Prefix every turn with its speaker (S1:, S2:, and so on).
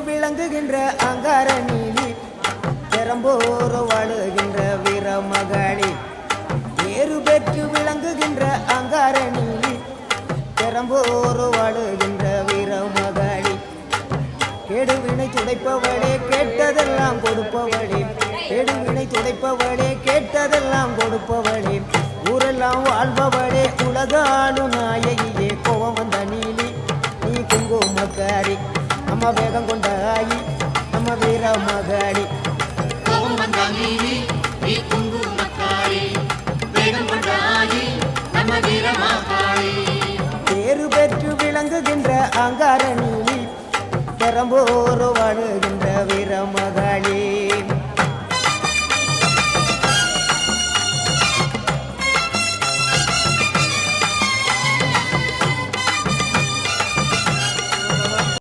S1: விளங்குகின்ற அங்கார நீலி பெரம்போர் வாழுகின்ற வீரமகளி பேரு பெற்று விளங்குகின்ற அங்கார நீலி பெரம்போர் வாழுகின்ற வீரமகளி கேடுவினை துடைப்பவளே கேட்டதெல்லாம் கொடுப்பவளே கேடுவினை துடைப்பவளே கேட்டதெல்லாம் கொடுப்பவளே ஊரெல்லாம் வாழ்பவளே உலகாளு நாயகியே கோவம் வந்த நீலி நீ குங்குமக்காரி நம்ம வேகம் கொண்ட ஆயி நம்ம வீர மகாளி
S2: கோவம் வந்த நீலி நீ குங்குமக்காரி வேகம் கொண்ட ஆயி நம்ம வீர மகாளி
S1: பேரு பெற்று விளங்குகின்ற அங்கார நீலி பெரம்போர் வாழுகின்ற வீர